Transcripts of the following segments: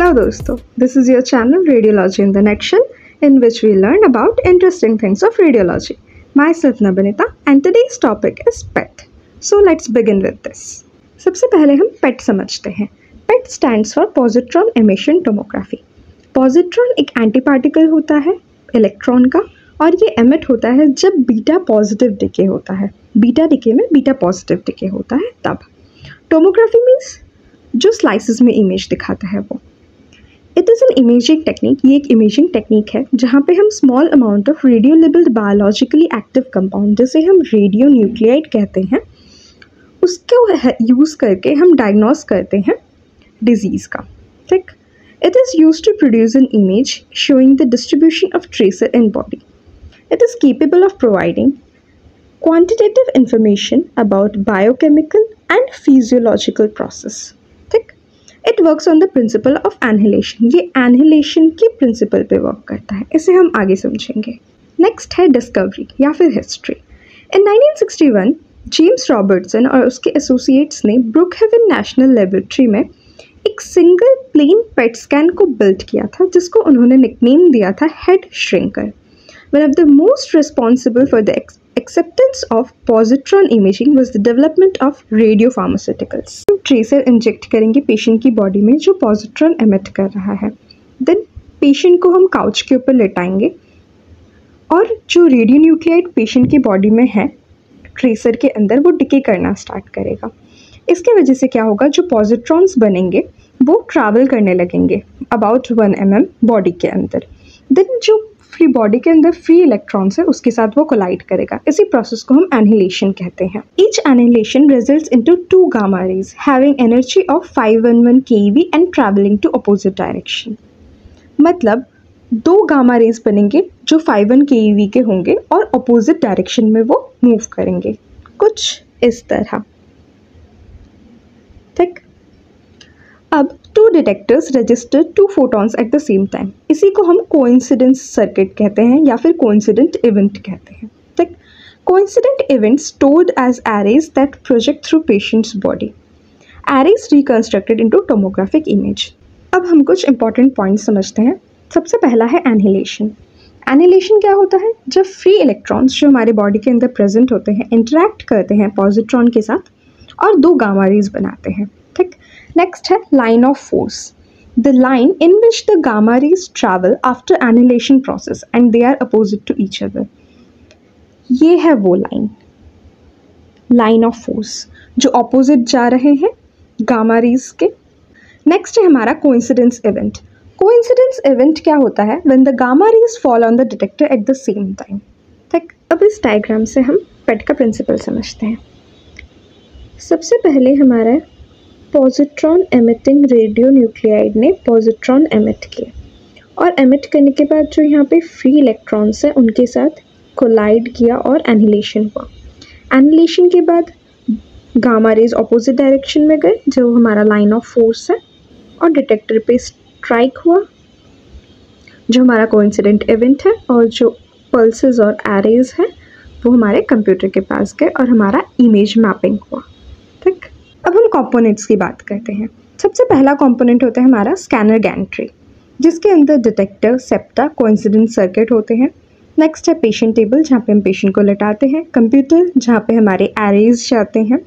Hello दोस्तों, this is your channel Radiology in the Nutshell, in which we learn about interesting things of radiology. Myself Nabinita and today's topic is PET. So let's begin with this. सबसे पहले हम PET समझते हैं. PET stands for Positron Emission Tomography. Positron एक anti particle होता है electron का और ये एमिट होता है जब बीटा पॉजिटिव डिके होता है. बीटा डिके में बीटा पॉजिटिव डिके होता है तब. टोमोग्राफी मीन्स जो स्लाइसेस में इमेज दिखाता है वो. It is an imaging technique. ये एक इमेजिंग टेक्निक है जहाँ पे हम small amount of radio labelled biologically active compound जिसे हम रेडियो न्यूक्लियाइड कहते हैं उसको यूज़ करके हम डायग्नोस करते हैं डिजीज़ का. ठीक. It is use to produce an image showing the distribution of tracer in body. It is capable of providing quantitative information about biochemical and physiological process. ठीक. It works on the principle of annihilation. ये annihilation के principle पे work करता है. इसे हम आगे समझेंगे. Next है discovery या फिर history. In 1961 जेम्स रॉबर्टसन और उसके एसोसिएट्स ने ब्रुकहेवन नेशनल लेबोरेटरी में एक सिंगल प्लेन पेट स्कैन को बिल्ड किया था जिसको उन्होंने निकनेम दिया था head श्रिंकर. One of the most responsible for the acceptance of positron imaging was the development of radiopharmaceuticals. हम ट्रेसर इंजेक्ट करेंगे पेशेंट की बॉडी में जो पॉजिट्रॉन एमिट कर रहा है. देन पेशेंट को हम काउच के ऊपर लेटाएंगे और जो रेडियो न्यूक्लियाइड पेशेंट की बॉडी में है ट्रेसर के अंदर वो डिके करना स्टार्ट करेगा. इसके वजह से क्या होगा, जो पॉजिट्रॉन्स बनेंगे वो ट्रैवल करने लगेंगे अबाउट 1 mm बॉडी के अंदर. देन जो फ्री बॉडी के अंदर फ्री इलेक्ट्रॉन्स है उसके साथ वो कोलाइड करेगा. इसी प्रोसेस को हम एनिहिलेशन कहते हैं. Each annihilation results into 2 gamma rays having energy of 511 keV and travelling to opposite direction. मतलब 2 गामा रेज बनेंगे जो 51 keV के होंगे और अपोजिट डायरेक्शन में वो मूव करेंगे कुछ इस तरह. ठीक. अब 2 detectors register 2 photons at the same time. इसी को हम कोइंसिडेंस सर्किट कहते हैं या फिर कोइंसिडेंट इवेंट कहते हैं. ठीक. Coincident event stored as arrays that project through patient's body. Arrays reconstructed into tomographic image. अब हम कुछ इंपॉर्टेंट पॉइंट्स समझते हैं. सबसे पहला है एनिहिलेशन. एनिहिलेशन क्या होता है, जब फ्री इलेक्ट्रॉन्स जो हमारे बॉडी के अंदर प्रेजेंट होते हैं इंटरैक्ट करते हैं पॉजिट्रॉन के साथ और 2 गामा रेज बनाते हैं. ठीक. नेक्स्ट है line of force. The line in which the gamma rays travel after annihilation process and they are opposite to each other. ये है वो लाइन ऑफ फोर्स जो अपोजिट जा रहे हैं गामा रेज के. नेक्स्ट है हमारा कोइंसिडेंस इवेंट. कोइंसिडेंस इवेंट क्या होता है, when the gamma raise fall on the detector at the same time. ठीक. अब इस डायग्राम से हम पेट का प्रिंसिपल समझते हैं. सबसे पहले हमारा पॉजिट्रॉन एमिटिंग रेडियो न्यूक्लियाइड ने पॉजिट्रॉन एमिट किए और एमिट करने के बाद जो यहाँ पे फ्री इलेक्ट्रॉन्स हैं उनके साथ कोलाइड किया और एनिहिलेशन हुआ. एनिहिलेशन के बाद गामा रेज अपोजिट डायरेक्शन में गए जो हमारा लाइन ऑफ फोर्स है और डिटेक्टर पे स्ट्राइक हुआ जो हमारा कोइंसिडेंट इवेंट है और जो पल्सेस और एरेज हैं वो हमारे कंप्यूटर के पास गए और हमारा इमेज मैपिंग हुआ. ठीक. अब हम कंपोनेंट्स की बात करते हैं. सबसे पहला कंपोनेंट होता है हमारा स्कैनर गैंट्री जिसके अंदर डिटेक्टर, सेप्टा, कोइंसिडेंस सर्किट होते हैं. नेक्स्ट है पेशेंट टेबल जहाँ पे हम पेशेंट को लेटाते हैं. कंप्यूटर जहाँ पे हमारे एरेज जाते हैं.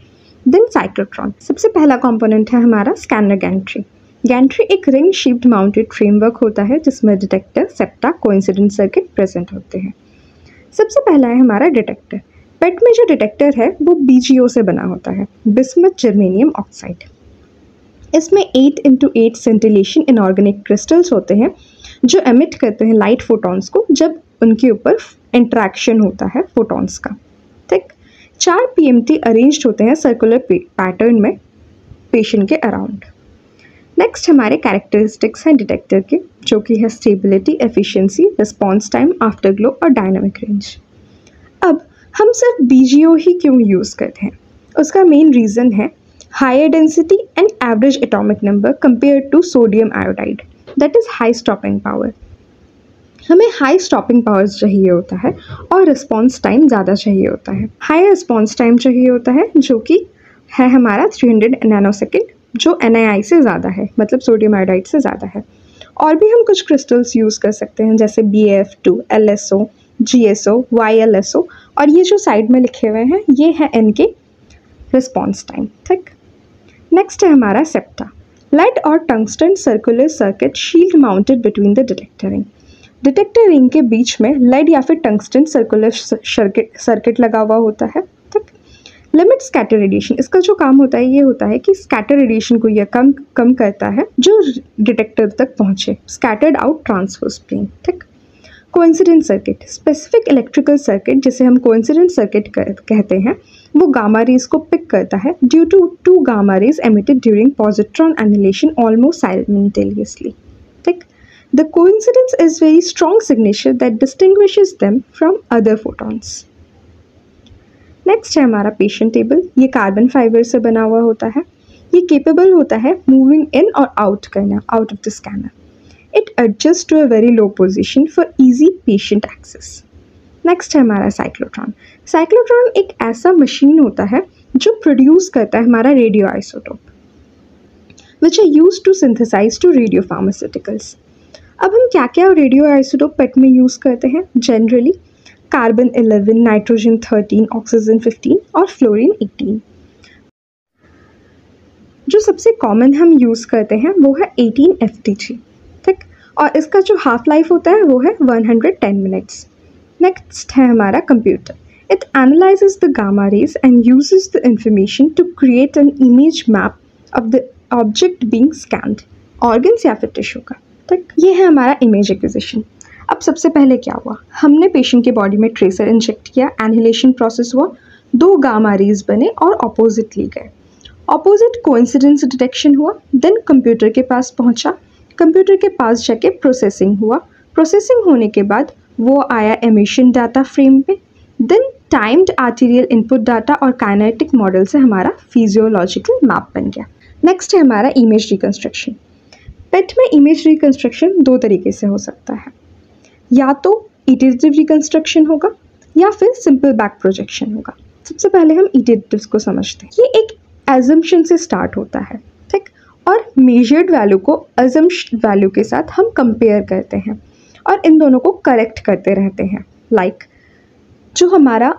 Then cyclotron. सबसे पहला कंपोनेंट है हमारा स्कैनर गैंट्री. गैंट्री एक रिंग शेप्ड माउंटेड फ्रेमवर्क होता है जिसमें detector, septa, coincidence circuit present होते हैं. सबसे पहला है हमारा डिटेक्टर. पेट में जो डिटेक्टर है वो BGO से बना होता है, बिस्मथ जर्मेनियम ऑक्साइड. इसमें 8x8 सेंटिलेशन इनऑर्गेनिक क्रिस्टल्स होते हैं जो एमिट करते हैं लाइट फोटॉन्स को जब उनके ऊपर इंट्रैक्शन होता है फोटॉन्स का. ठीक. 4 PMT अरेंज्ड होते हैं सर्कुलर पैटर्न में पेशेंट के अराउंड. नेक्स्ट हमारे कैरेक्टरिस्टिक्स हैं डिटेक्टर के जो कि है stability, efficiency, response time, after glow और डायनामिक रेंज. अब हम सिर्फ BGO ही क्यों यूज़ करते हैं, उसका मेन रीज़न है higher density and average atomic number compare to sodium iodide, that is high stopping power. हमें हाई स्टॉपिंग पावर्स चाहिए होता है और रिस्पॉन्स टाइम ज़्यादा चाहिए होता है. हाई रिस्पॉन्स टाइम चाहिए होता है जो कि है हमारा 300 नैनोसेकेंड जो NaI से ज़्यादा है, मतलब सोडियम आयोडाइड से ज़्यादा है। और भी हम कुछ क्रिस्टल्स यूज़ कर सकते हैं जैसे BF2, LSO, GSO, YLSO, और ये जो साइड में लिखे हुए हैं ये है इनके रिस्पॉन्स टाइम। ठीक, नेक्स्ट है हमारा सेप्टा, लेड और tungsten circular circuit shield mounted between the detector ring. Detector ring के बीच में लेड या फिर टंगस्टन सर्कुलर सर्किट लगा हुआ होता है। ठीक, लिमिट स्कैटर रेडिएशन, इसका जो काम होता है ये होता है कि स्कैटर रेडिएशन को यह कम करता है जो डिटेक्टर तक पहुंचे, स्कैटर्ड आउट ट्रांसवर्स प्लेन। ठीक, coincident circuit, specific electrical circuit जिसे हम कोइंसिडेंट सर्किट कहते हैं, वो गामा रेज को पिक करता है due to two gamma rays emitted during positron annihilation almost simultaneously. ठीक, the coincidence is very strong signature that distinguishes them from other photons. Next है हमारा पेशेंट टेबल, ये कार्बन फाइबर से बना हुआ होता है। ये केपेबल होता है मूविंग इन और आउट करना, out of the scanner. It adjusts to a very low position for easy patient access. Next है हमारा साइक्लोट्रॉन। साइक्लोट्रॉन एक ऐसा मशीन होता है जो प्रोड्यूस करता है हमारा radio isotope which are used to synthesise two radio pharmaceuticals. अब हम क्या क्या रेडियो आइसोटोप पेट में यूज़ करते हैं? जनरली कार्बन 11, नाइट्रोजन 13, ऑक्सीजन 15 और फ्लोरीन 18। जो सबसे कॉमन हम यूज़ करते हैं वो है 18 FTG। ठीक, और इसका जो हाफ लाइफ होता है वो है 110 मिनट्स। नेक्स्ट है हमारा computer. It analyses the gamma rays and uses the information to create an image map of the object being scanned, organs या फिर टिश्यू का। ठीक, ये है हमारा इमेज एक्विजिशन। अब सबसे पहले क्या हुआ, हमने पेशेंट के बॉडी में ट्रेसर इंजेक्ट किया, एनिहिलेशन प्रोसेस हुआ, 2 गामा रेज बने और ऑपोजिटली गए। ऑपोजिट कोइंसिडेंस डिटेक्शन हुआ, देन कंप्यूटर के पास पहुंचा, कंप्यूटर के पास जाके प्रोसेसिंग हुआ, प्रोसेसिंग होने के बाद वो आया एमिशन डाटा फ्रेम पे, then timed arterial input data और काइनेटिक मॉडल से हमारा फिजियोलॉजिकल मैप बन गया। नेक्स्ट है हमारा इमेज रिकंस्ट्रक्शन। पेट में इमेज रिकंस्ट्रक्शन 2 तरीके से हो सकता है, या तो इटरेटिव रिकंस्ट्रक्शन होगा या फिर सिंपल बैक प्रोजेक्शन होगा। सबसे पहले हम इटरेटिव्स को समझते हैं। ये एक एजम्पशन से स्टार्ट होता है, ठीक, और मेजर्ड वैल्यू को अजम्प्शन वैल्यू के साथ हम कंपेयर करते हैं और इन दोनों को करेक्ट करते रहते हैं। लाइक जो हमारा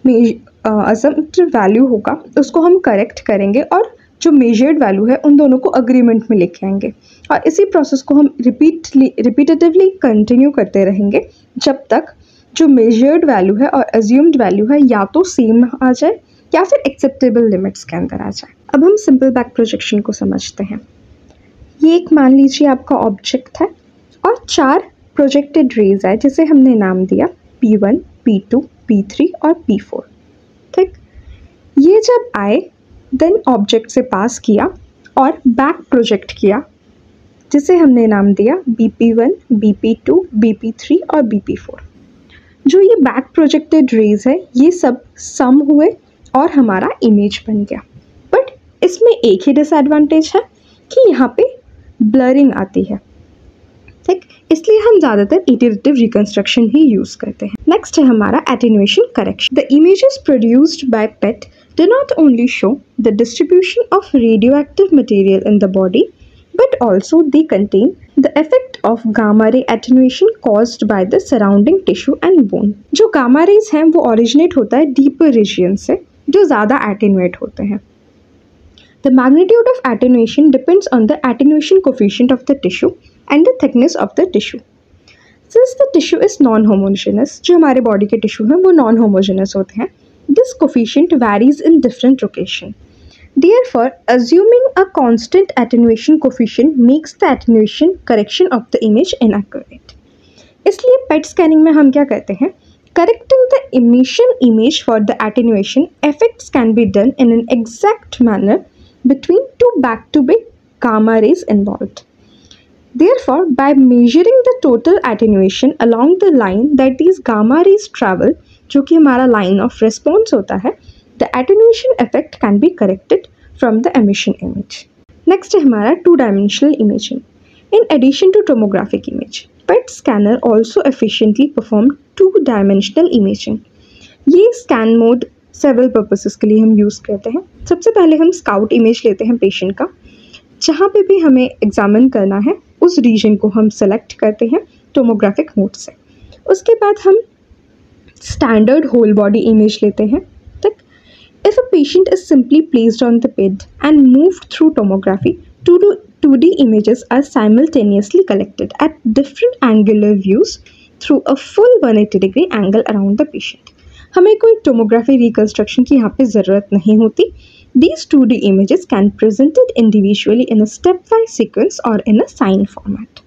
अजम्प्टेड वैल्यू होगा उसको हम करेक्ट करेंगे और जो मेजर्ड वैल्यू है उन दोनों को अग्रीमेंट में लेके आएंगे, और इसी प्रोसेस को हम रिपीटेटिवली कंटिन्यू करते रहेंगे जब तक जो मेजर्ड वैल्यू है और अज्यूम्ड वैल्यू है या तो सेम आ जाए या फिर एक्सेप्टेबल लिमिट्स के अंदर आ जाए। अब हम सिंपल बैक प्रोजेक्शन को समझते हैं। ये एक मान लीजिए आपका ऑब्जेक्ट है और 4 प्रोजेक्टेड रेज है जिसे हमने नाम दिया P1, P2, P3 और P4। ठीक, ये जब आए देन ऑब्जेक्ट से पास किया और बैक प्रोजेक्ट किया जिसे हमने नाम दिया BP1, BP2, BP3 और BP4। जो ये बैक प्रोजेक्टेड रेज है ये सब सम हुए और हमारा इमेज बन गया। बट इसमें एक ही डिसएडवांटेज है कि यहाँ पे ब्लरिंग आती है। ठीक, इसलिए हम ज़्यादातर इटरेटिव रिकंस्ट्रक्शन ही यूज़ करते हैं। नेक्स्ट है हमारा attenuation correction. The images produced by pet do not only show the distribution of radioactive material in the body, but also they contain the effect of gamma ray attenuation caused by the surrounding tissue and bone. जो gamma rays हैं वो originate होता है deeper region से जो ज़्यादा attenuate होते हैं। The magnitude of attenuation depends on the attenuation coefficient of the tissue and the thickness of the tissue. Since the tissue is non-homogeneous, जो हमारे body के tissue हैं वो non-homogeneous होते हैं, this coefficient varies in different location. Therefore, assuming a constant attenuation coefficient makes the attenuation correction of the image inaccurate. इसलिए PET scanning में हम क्या करते हैं? Correcting the emission image for the attenuation effects can be done in an exact manner between 2 back-to-back gamma rays involved. Therefore, by measuring the total attenuation along the line that these gamma rays travel, जो कि हमारा line of response होता है, the attenuation effect can be corrected from the emission image. Next है हमारा 2-dimensional imaging. In addition to tomographic image, PET scanner also efficiently perform 2-dimensional imaging. ये scan mode several purposes के लिए हम use करते हैं। सबसे पहले हम स्काउट इमेज लेते हैं पेशेंट का। जहाँ पे भी हमें एग्जामिन करना है उस रीजन को हम सेलेक्ट करते हैं टोमोग्राफिक मोड से। उसके बाद हम स्टैंडर्ड होल बॉडी इमेज लेते हैं। ठीक, if a patient is simply placed on the bed and moved through tomography, 2D images are simultaneously collected at different angular views through a full 180-degree angle around the patient. हमें कोई tomography reconstruction की यहाँ पे ज़रूरत नहीं होती। These 2D images can be presented individually in a stepwise sequence or in a sign format.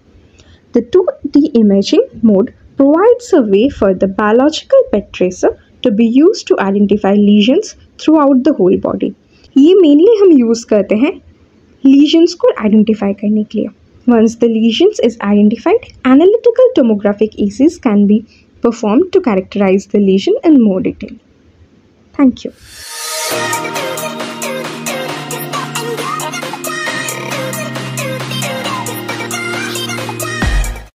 The 2D imaging mode provides a way for the biological PET tracer to be used to identify lesions throughout the whole body. ये mainly हम use करते हैं lesions को identify करने के लिए। Once the lesions is identified, analytical tomographic ECs can be performed to characterize the lesion in more detail. Thank you.